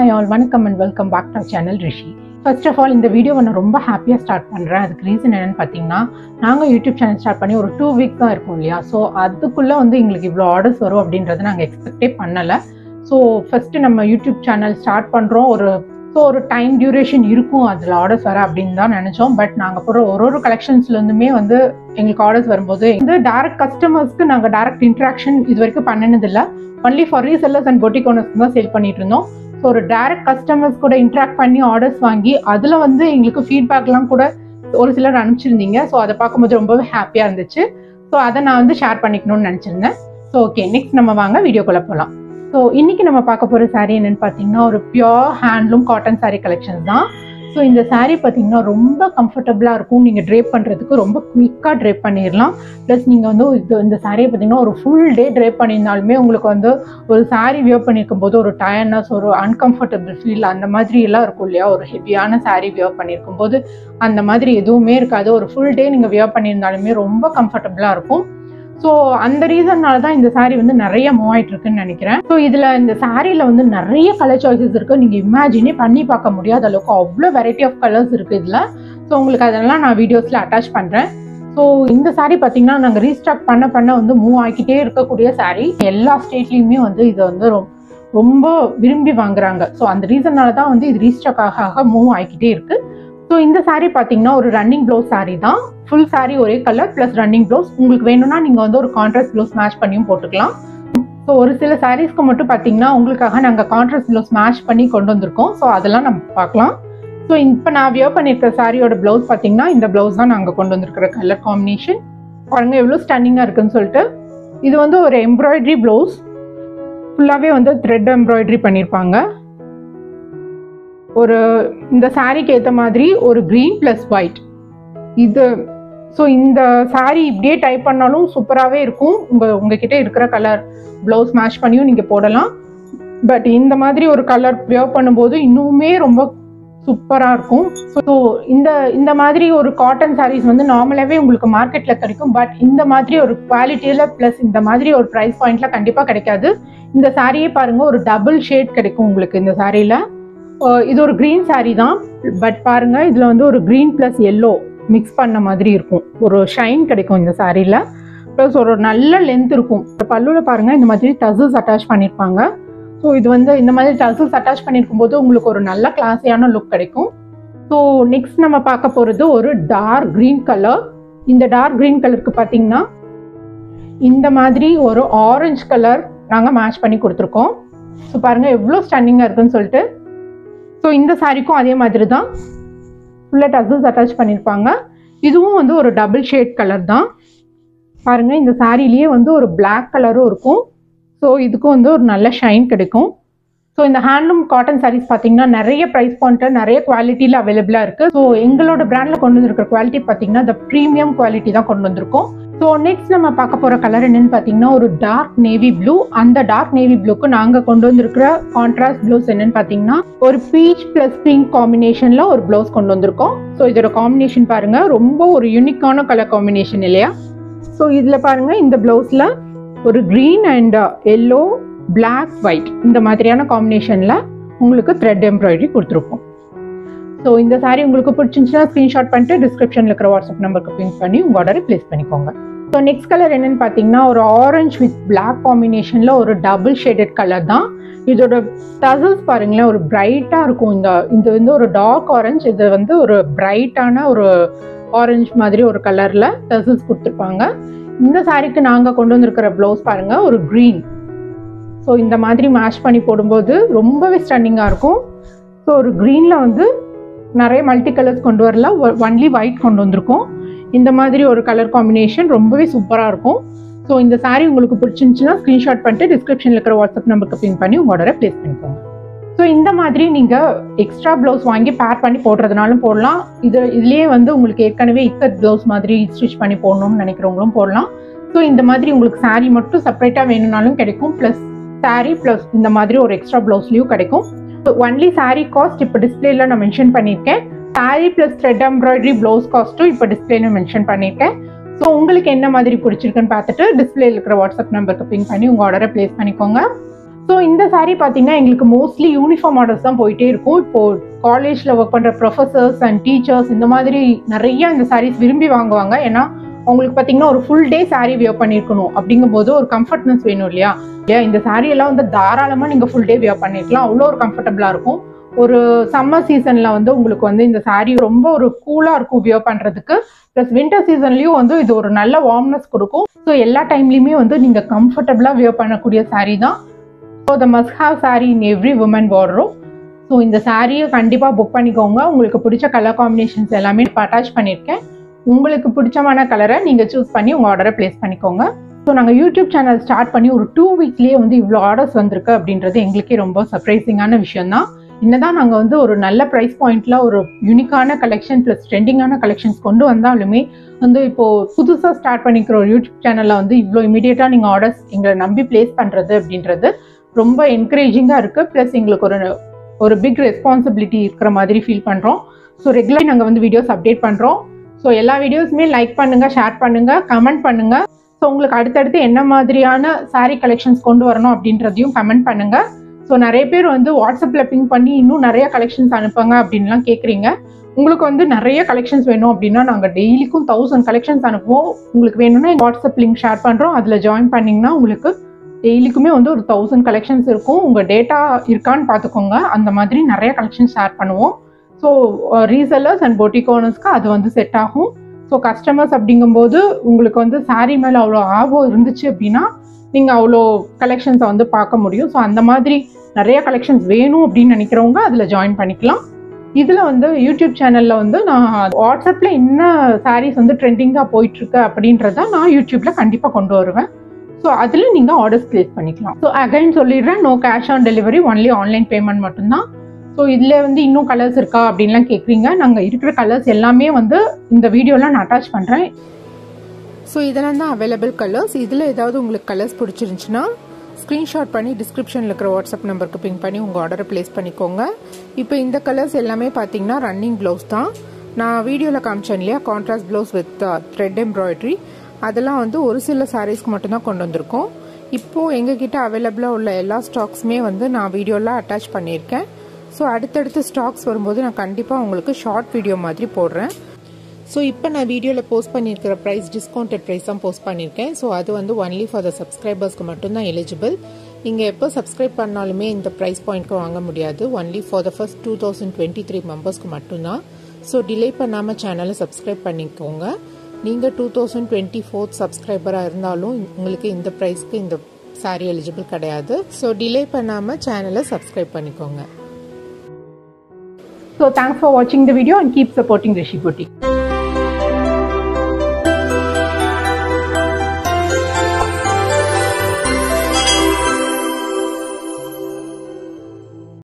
Hi all, welcome and welcome back to our channel Rishi. First of all, இந்த வீடியோவை நான் ரொம்ப ஹாப்பியாக ஸ்டார்ட் பண்ணுறேன். அதுக்கு ரீசன் என்னென்னு பார்த்தீங்கன்னா, நாங்கள் யூடியூப் சேனல் ஸ்டார்ட் பண்ணி ஒரு 2 வீக் தான் இருக்கும் இல்லையா. ஸோ அதுக்குள்ளே எங்களுக்கு இவ்வளோ ஆர்டர்ஸ் வரும் அப்படின்றத நாங்கள் எக்ஸ்பெக்டே பண்ணலை. ஸோ ஃபஸ்ட்டு நம்ம யூடியூப் சேனல் ஸ்டார்ட் பண்ணுறோம், ஒரு டைம் டியூரேஷன் இருக்கும் அதில் ஆர்டர்ஸ் வர அப்படின்னு தான் நினச்சோம். பட் நாங்கள் போகிற ஒரு கலெக்ஷன்ஸ்லேருந்துமே எங்களுக்கு ஆர்டர்ஸ் வரும்போது டேரக்ட் கஸ்டமர்ஸ்க்கு நாங்கள் டேரக்ட் இன்ட்ராக்ஷன் இது வரைக்கும் பண்ணினதில்லை. Only for resellers and boutique ஓனர்ஸ்க்கு தான் சேல் பண்ணிட்டு இருந்தோம். ஸோ ஒரு டேரக்ட் கஸ்டமர்ஸ் கூட இன்ட்ராக்ட் பண்ணி ஆர்டர்ஸ் வாங்கி அதில் எங்களுக்கு ஃபீட்பேக்லாம் கூட ஒரு சிலர் அனுப்பிச்சிருந்தீங்க. ஸோ அதை பார்க்கும்போது ரொம்பவே ஹாப்பியாக இருந்துச்சு. ஸோ அதை நான் ஷேர் பண்ணிக்கணும்னு நினச்சிருந்தேன். ஸோ ஓகே, நெக்ஸ்ட் நம்ம வாங்க வீடியோக்குள்ளே போகலாம். ஸோ இன்றைக்கி நம்ம பார்க்க போகிற சாரீ என்னென்னு பார்த்தீங்கன்னா, ஒரு pure handloom cotton sari collections தான். ஸோ இந்த சாரீ பார்த்தீங்கன்னா ரொம்ப கம்ஃபர்டபுளாக இருக்கும். நீங்கள் ட்ரேப் பண்ணுறதுக்கு ரொம்ப குயிக்காக ட்ரேப் பண்ணிடலாம். ப்ளஸ் நீங்கள் இந்த சாரியை பார்த்தீங்கன்னா ஒரு ஃபுல் டே ட்ரேப் பண்ணியிருந்தாலுமே உங்களுக்கு ஒரு சாரீ வியர் பண்ணியிருக்கும் போது ஒரு டயர்னஸ், ஒரு அன்கம்ஃபர்டபுள் ஃபீல் அந்த மாதிரி எல்லாம் இருக்கும் இல்லையா. ஒரு ஹெவியான சாரீ வியர் பண்ணியிருக்கும் போது அந்த மாதிரி எதுவுமே இருக்காது. ஒரு ஃபுல் டே நீங்கள் வியர் பண்ணியிருந்தாலுமே ரொம்ப கம்ஃபர்டபுளாக இருக்கும். ஸோ அந்த ரீசன்னால தான் இந்த சாரீ நிறைய மூவ் ஆகிட்டு இருக்குன்னு நினைக்கிறேன். ஸோ இதில் இந்த சாரியில் நிறைய கலர் சாய்ஸஸ் இருக்குது. நீங்கள் இமேஜினே பண்ணி பார்க்க முடியாத அளவுக்கு அவ்வளோ வெரைட்டி ஆஃப் கலர்ஸ் இருக்குது இதில். ஸோ உங்களுக்கு அதெல்லாம் நான் வீடியோஸில் அட்டாச் பண்ணுறேன். ஸோ இந்த சாரீ பார்த்தீங்கன்னா நாங்கள் ரீஸ்டாக் பண்ண மூவ் ஆகிக்கிட்டே இருக்கக்கூடிய சாரீ. எல்லா ஸ்டேட்லேயுமே இதை ரொம்ப விரும்பி வாங்குறாங்க. ஸோ அந்த ரீசன்னால தான் இது ரீஸ்டாக் ஆக மூவ் ஆகிக்கிட்டே இருக்குது. ஸோ இந்த சாரீ பார்த்தீங்கன்னா ஒரு ரன்னிங் ப்ளவுஸ் சாரீ தான். ஃபுல் சாரீ ஒரே கலர் ப்ளஸ் ரன்னிங் ப்ளவுஸ். உங்களுக்கு வேணும்னா நீங்கள் ஒரு கான்ட்ராஸ்ட் ப்ளவுஸ் மேட்ச் பண்ணியும் போட்டுக்கலாம். ஸோ ஒரு சில சாரீஸ்க்கு மட்டும் பார்த்தீங்கன்னா உங்களுக்காக நாங்கள் கான்ட்ராஸ்ட் ப்ளவுஸ் மேட்ச் பண்ணி கொண்டு வந்திருக்கோம். ஸோ அதெல்லாம் நம்ம பார்க்கலாம். ஸோ இப்போ நான் வியர் பண்ணியிருக்கிற சாரியோட ப்ளவுஸ் பார்த்தீங்கன்னா இந்த ப்ளவுஸ் தான் நாங்கள் கொண்டு வந்திருக்கிற கலர் காம்பினேஷன். பாருங்க எவ்வளோ ஸ்டன்னிங்காக இருக்குன்னு சொல்லிட்டு. இது ஒரு எம்ப்ராய்டரி ப்ளவுஸ். ஃபுல்லாகவே த்ரெட் எம்ப்ராய்டரி பண்ணியிருப்பாங்க. இந்த சாரீக்கு ஏற்ற மாதிரி ஒரு க்ரீன் ப்ளஸ் ஒயிட் இது. ஸோ இந்த சாரீ இப்படியே டைப் பண்ணாலும் சூப்பராகவே இருக்கும். உங்ககிட்ட இருக்கிற கலர் ப்ளவுஸ் மேட்ச் பண்ணியும் நீங்கள் போடலாம். பட் இந்த மாதிரி ஒரு கலர் வியர் பண்ணும்போது இன்னுமே ரொம்ப சூப்பராக இருக்கும். ஸோ இந்த மாதிரி ஒரு காட்டன் சாரீஸ் நார்மலாகவே உங்களுக்கு மார்க்கெட்டில் கிடைக்கும். பட் இந்த மாதிரி ஒரு குவாலிட்டியில் ப்ளஸ் இந்த மாதிரி ஒரு ப்ரைஸ் பாயிண்டில் கண்டிப்பாக கிடைக்காது. இந்த சாரியே பாருங்கள், ஒரு டபுள் ஷேட் கிடைக்கும் உங்களுக்கு இந்த சாரியில். இது ஒரு க்ரீன் சாரீ தான். பட் பாருங்க இதில் ஒரு க்ரீன் ப்ளஸ் எல்லோ மிக்ஸ் பண்ண மாதிரி இருக்கும். ஒரு ஷைன் கிடைக்கும் இந்த சாரியில். ப்ளஸ் ஒரு நல்ல லென்த் இருக்கும். பல்லுவில் பாருங்க இந்த மாதிரி டசல்ஸ் அட்டாச் பண்ணியிருப்பாங்க. ஸோ இது இந்த மாதிரி டசல்ஸ் அட்டாச் பண்ணியிருக்கும் போது உங்களுக்கு ஒரு நல்ல கிளாஸியான லுக் கிடைக்கும். ஸோ நெக்ஸ்ட் நம்ம பார்க்க போகிறது ஒரு டார்க் க்ரீன் கலர். இந்த டார்க் க்ரீன் கலருக்கு பார்த்தீங்கன்னா இந்த மாதிரி ஒரு ஆரஞ்சு கலர் நாங்கள் மேட்ச் பண்ணி கொடுத்துருக்கோம். ஸோ பாருங்கள் எவ்வளோ ஸ்டன்னிங்காக இருக்குன்னு சொல்லிட்டு. ஸோ இந்த சாரிக்கும் அதே மாதிரி தான் ஃபுல்லாக டசல்ஸ் அட்டாச் பண்ணியிருப்பாங்க. இதுவும் ஒரு டபுள் ஷேட் கலர் தான். பாருங்கள் இந்த சாரிலேயே ஒரு பிளாக் கலரும் இருக்கும். ஸோ இதுக்கும் ஒரு நல்ல ஷைன் கிடைக்கும். ஸோ இந்த ஹேண்ட்லூம் காட்டன் சாரீஸ் பார்த்தீங்கன்னா நிறைய ப்ரைஸ் பாயிண்ட்டில் நிறைய குவாலிட்டியில் அவைலபிளாக இருக்குது. ஸோ எங்களோட பிராண்டில் கொண்டு வந்திருக்கிற குவாலிட்டி பார்த்தீங்கன்னா இந்த ப்ரீமியம் குவாலிட்டி தான் கொண்டு வந்திருக்கோம். ஸோ நெக்ஸ்ட் நம்ம பார்க்க போகிற கலர் என்னென்னு பார்த்தீங்கன்னா ஒரு டார்க் நேவி ப்ளூ. அந்த டார்க் நேவி ப்ளூக்கு நாங்கள் கொண்டு வந்திருக்கிற கான்ட்ராஸ்ட் ப்ளவுஸ் என்னென்னு பார்த்தீங்கன்னா ஒரு பீச் ப்ளஸ் பிங்க் காம்பினேஷனில் ஒரு ப்ளவுஸ் கொண்டு வந்திருக்கோம். ஸோ இதோட காம்பினேஷன் பாருங்கள், ரொம்ப ஒரு யூனிக்கான கலர் காம்பினேஷன் இல்லையா. ஸோ இதில் பாருங்கள் இந்த ப்ளவுஸில் ஒரு green and yellow black white இந்த மாதிரியான காம்பினேஷனில் உங்களுக்கு த்ரெட் எம்ப்ராய்டரி கொடுத்துருப்போம். ஸோ இந்த சாரீ உங்களுக்கு பிடிச்சிருந்துச்சுன்னா ஸ்க்ரீன்ஷாட் பண்ணிட்டு டிஸ்கிரிப்ஷனில் இருக்கிற வாட்ஸ்அப் நம்பருக்கு பிங்க் பண்ணி உங்கள் ஆர்டரை ப்ளேஸ் பண்ணிக்கோங்க. ஸோ நெக்ஸ்ட் கலர் என்னென்னு பார்த்தீங்கன்னா ஒரு ஆரஞ்ச் வித் பிளாக் காம்பினேஷனில் ஒரு டபுள் ஷேடட் கலர் தான். இதோட டசல்ஸ் பாருங்களேன், ஒரு பிரைட்டாக இருக்கும். இது ஒரு டார்க் ஆரஞ்ச். இது ஒரு பிரைட்டான ஒரு ஆரஞ்ச் மாதிரி ஒரு கலரில் டசல்ஸ் கொடுத்துருப்பாங்க. இந்த சாரீக்கு நாங்கள் கொண்டு வந்திருக்கிற ப்ளவுஸ் பாருங்கள் ஒரு க்ரீன். ஸோ இந்த மாதிரி மேட்ச் பண்ணி போடும்போது ரொம்பவே ஸ்டன்னிங்காக இருக்கும். ஸோ ஒரு க்ரீனில் நிறைய மல்டி கலர்ஸ் கொண்டு வரல, ஒன்லி ஒயிட் கொண்டு வந்திருக்கோம். இந்த மாதிரி ஒரு கலர் காம்பினேஷன் ரொம்பவே சூப்பராக இருக்கும். ஸோ இந்த சாரீ உங்களுக்கு பிடிச்சிருந்துச்சுன்னா ஸ்க்ரீன்ஷாட் பண்ணிட்டு டிஸ்கிரிப்ஷனில் இருக்கிற வாட்ஸ்அப் நம்பருக்கு பின் பண்ணி உங்கள் ஆர்டரை ப்ளேஸ் பண்ணிக்கோங்க. ஸோ இந்த மாதிரி நீங்கள் எக்ஸ்ட்ரா ப்ளவுஸ் வாங்கி பேர் பண்ணி போடுறதுனாலும் போடலாம். இதுலேயே உங்களுக்கு ஏற்கனவே இக்கட் ப்ளவுஸ் மாதிரி ஸ்டிச் பண்ணி போடணும்னு நினைக்கிறவங்களும் போடலாம். ஸோ இந்த மாதிரி உங்களுக்கு சாரீ மட்டும் செப்பரேட்டாக வேணும்னாலும் கிடைக்கும். ப்ளஸ் சாரீ ப்ளஸ் இந்த மாதிரி ஒரு எக்ஸ்ட்ரா ப்ளவுஸ்லேயும் கிடைக்கும். ஒன்லி சாரீ காஸ்ட் இப்போ டிஸ்பிளேல நான் மென்ஷன் பண்ணியிருக்கேன். Sari plus thread embroidery blouse costume இப்போ டிஸ்பிளேல மென்ஷன் பண்ணியிருக்கேன். ஸோ உங்களுக்கு என்ன மாதிரி பிடிச்சிருக்குன்னு பார்த்துட்டு டிஸ்பிளேல இருக்கிற வாட்ஸ்அப் நம்பருக்கு பின் பண்ணி உங்கள் ஆர்டரை ப்ளேஸ் பண்ணிக்கோங்க. ஸோ இந்த சாரீ பார்த்தீங்கன்னா எங்களுக்கு மோஸ்ட்லி யூனிஃபார்ம் மாடல்ஸ் தான் போயிட்டே இருக்கும். இப்போது காலேஜில் ஒர்க் பண்ணுற ப்ரொஃபஸர்ஸ் அண்ட் டீச்சர்ஸ் இந்த மாதிரி நிறைய இந்த சாரீஸ் விரும்பி வாங்குவாங்க. ஏன்னா அவங்களுக்கு பார்த்தீங்கன்னா ஒரு ஃபுல் டே சாரீ வியர் பண்ணியிருக்கணும் அப்படிங்கும்போது ஒரு கம்ஃபர்ட்னஸ் வேணும் இல்லையா. இந்த சாரீ எல்லாம் வந்து தாராளமாக நீங்கள் ஃபுல் டே வியர் பண்ணிருக்கலாம். அவ்வளோ ஒரு கம்ஃபர்டபுளாக இருக்கும். ஒரு சம்மர் சீசனில் வந்து உங்களுக்கு வந்து இந்த சாரீ ரொம்ப ஒரு கூலாக இருக்கும் வியர் பண்ணுறதுக்கு. ப்ளஸ் வின்டர் சீசன்லேயும் வந்து இது ஒரு நல்ல வார்ம்னஸ் கொடுக்கும். ஸோ எல்லா டைம்லையுமே வந்து நீங்கள் கம்ஃபர்டபுளாக வியர் பண்ணக்கூடிய சாரீ தான். So the must have sari in every woman wardrobe. ஸோ இந்த சாரியை கண்டிப்பாக புக் பண்ணிக்கோங்க. உங்களுக்கு பிடிச்ச கலர் காம்பினேஷன்ஸ் எல்லாமே இப்போ அட்டாச் பண்ணியிருக்கேன். உங்களுக்கு பிடிச்சமான கலரை நீங்கள் சூஸ் பண்ணி உங்கள் ஆர்டரை ப்ளேஸ் பண்ணிக்கோங்க. ஸோ நாங்கள் யூடியூப் சேனல் ஸ்டார்ட் பண்ணி ஒரு 2 வீக்ஸ்லேயே வந்து இவ்வளோ ஆர்டர்ஸ் வந்திருக்கு அப்படின்றது எங்களுக்கே ரொம்ப சர்ப்ரைசிங்கான விஷயம் தான். என்னதான் நாங்கள் வந்து ஒரு நல்ல ப்ரைஸ் பாயிண்ட்ல ஒரு யூனிக்கான கலெக்ஷன் ப்ளஸ் ட்ரெண்டிங்கான கலெக்ஷன்ஸ் கொண்டு வந்தாலுமே வந்து இப்போது புதுசாக ஸ்டார்ட் பண்ணிக்கிற ஒரு யூடியூப் சேனலில் வந்து இவ்வளோ இமீடியட்டாக நீங்கள் ஆர்டர்ஸ் எங்களை நம்பி ப்ளேஸ் பண்ணுறது அப்படின்றது ரொம்ப என்கரேஜிங்காக இருக்குது. ப்ளஸ் எங்களுக்கு ஒரு பிக் ரெஸ்பான்சிபிலிட்டி இருக்கிற மாதிரி ஃபீல் பண்ணுறோம். ஸோ ரெகுலராக நாங்கள் வந்து வீடியோஸ் அப்டேட் பண்ணுறோம். ஸோ எல்லா வீடியோஸுமே லைக் பண்ணுங்கள், ஷேர் பண்ணுங்கள், கமெண்ட் பண்ணுங்கள். ஸோ உங்களுக்கு அடுத்தடுத்து என்ன மாதிரியான சாரீ கலெக்ஷன்ஸ் கொண்டு வரணும் அப்படின்றதையும் கமெண்ட் பண்ணுங்கள். ஸோ நிறைய பேர் வந்து வாட்ஸ்அப்பில் பிங் பண்ணி இன்னும் நிறைய கலெக்ஷன்ஸ் அனுப்புங்க அப்படின்லாம் கேட்குறீங்க. உங்களுக்கு வந்து நிறைய கலெக்ஷன்ஸ் வேணும் அப்படின்னா நாங்கள் டெய்லிக்கும் 1000 கலெக்ஷன்ஸ் அனுப்புவோம். உங்களுக்கு வேணும்னா வாட்ஸ்அப் லிங்க் ஷேர் பண்ணுறோம். அதில் ஜாயின் பண்ணிங்கன்னா உங்களுக்கு டெய்லிக்குமே வந்து ஒரு 1000 கலெக்ஷன்ஸ் இருக்கும். உங்கள் டேட்டா இருக்கான்னு பார்த்துக்கோங்க. அந்த மாதிரி நிறைய கலெக்ஷன்ஸ் ஷேர் பண்ணுவோம். ஸோ ரீசெல்லர்ஸ் அண்ட் பொட்டிக் ஓனர்ஸ்க்கு அது வந்து செட் ஆகும். ஸோ கஸ்டமர்ஸ் அப்படிங்கும்போது உங்களுக்கு வந்து சாரீ மேலே அவ்வளோ ஆர்வம் இருந்துச்சு அப்படின்னா நீங்கள் அவ்வளோ கலெக்ஷன்ஸை வந்து பார்க்க முடியும். ஸோ அந்த மாதிரி நிறைய கலெக்ஷன்ஸ் வேணும் அப்படின்னு நினைக்கிறவங்க அதில் ஜாயின் பண்ணிக்கலாம். இதில் வந்து யூடியூப் சேனலில் வந்து நான் வாட்ஸ்அப்பில் என்ன சாரீஸ் வந்து ட்ரெண்டிங்காக போயிட்டுருக்கு அப்படின்றத நான் யூடியூப்பில் கண்டிப்பாக கொண்டு வருவேன். ஸோ அதில் நீங்கள் ஆர்டர்ஸ் ப்ளேஸ் பண்ணிக்கலாம். ஸோ அகைன் சொல்லிடுறேன், no cash on delivery, only online payment மட்டும்தான். ஸோ இதில் வந்து இன்னும் கலர்ஸ் இருக்கா அப்படின்லாம் கேட்குறீங்க. நாங்கள் இருக்கிற கலர்ஸ் எல்லாமே வந்து இந்த வீடியோவில் நான் அட்டாச் பண்ணுறேன். ஸோ இதெல்லாம் தான் அவைலபிள் கலர்ஸ். இதில் ஏதாவது உங்களுக்கு கலர்ஸ் பிடிச்சிருந்துச்சுன்னா ஸ்க்ரீன்ஷாட் பண்ணி டிஸ்கிரிப்ஷனில் இருக்கிற வாட்ஸ்அப் நம்பருக்கு பிங் பண்ணி உங்கள் ஆர்டரை ப்ளேஸ் பண்ணிக்கோங்க. இப்போ இந்த கலர்ஸ் எல்லாமே பார்த்தீங்கன்னா ரன்னிங் ப்ளவுஸ் தான். நான் வீடியோவில் காமிச்சேன் இல்லையா, contrast blouse with thread embroidery. அதெல்லாம் வந்து ஒரு சில சாரீஸ்க்கு மட்டும்தான் கொண்டு வந்திருக்கோம். இப்போது எங்ககிட்ட அவைலபிளாக உள்ள எல்லா ஸ்டாக்ஸுமே வந்து நான் வீடியோவில் அட்டாச் பண்ணியிருக்கேன். ஸோ அடுத்தடுத்து ஸ்டாக்ஸ் வரும்போது நான் கண்டிப்பாக உங்களுக்கு ஷார்ட் வீடியோ மாதிரி போடுறேன். ஸோ இப்போ நான் வீடியோவில் போஸ்ட் பண்ணியிருக்கிற ப்ரைஸ் டிஸ்கவுண்டட் ப்ரைஸ் தான் போஸ்ட் பண்ணியிருக்கேன். ஸோ அது வந்து ஒன்லி ஃபார் த சப்ஸ்கிரைபர்ஸ்க்கு மட்டும்தான் எலிஜிபிள். நீங்கள் எப்போ சப்ஸ்கிரைப் பண்ணாலுமே இந்த ப்ரைஸ் பாயிண்ட்க்கு வாங்க முடியாது. ஒன்லி ஃபார் த ஃபர்ஸ்ட் 2023 மெம்பர்ஸ்க்கு மட்டும்தான். ஸோ டிலே பண்ணாமல் சேனலை சப்ஸ்கிரைப் பண்ணிக்கோங்க. நீங்கள் 2024 சப்ஸ்கிரைபராக இருந்தாலும் உங்களுக்கு இந்த ப்ரைஸ்க்கு இந்த சாரீ எலிஜிபிள் கிடையாது. ஸோ டிலே பண்ணாமல் சேனலை சப்ஸ்கிரைப் பண்ணிக்கோங்க. So thanks for watching the video and keep supporting Rishi Boutique.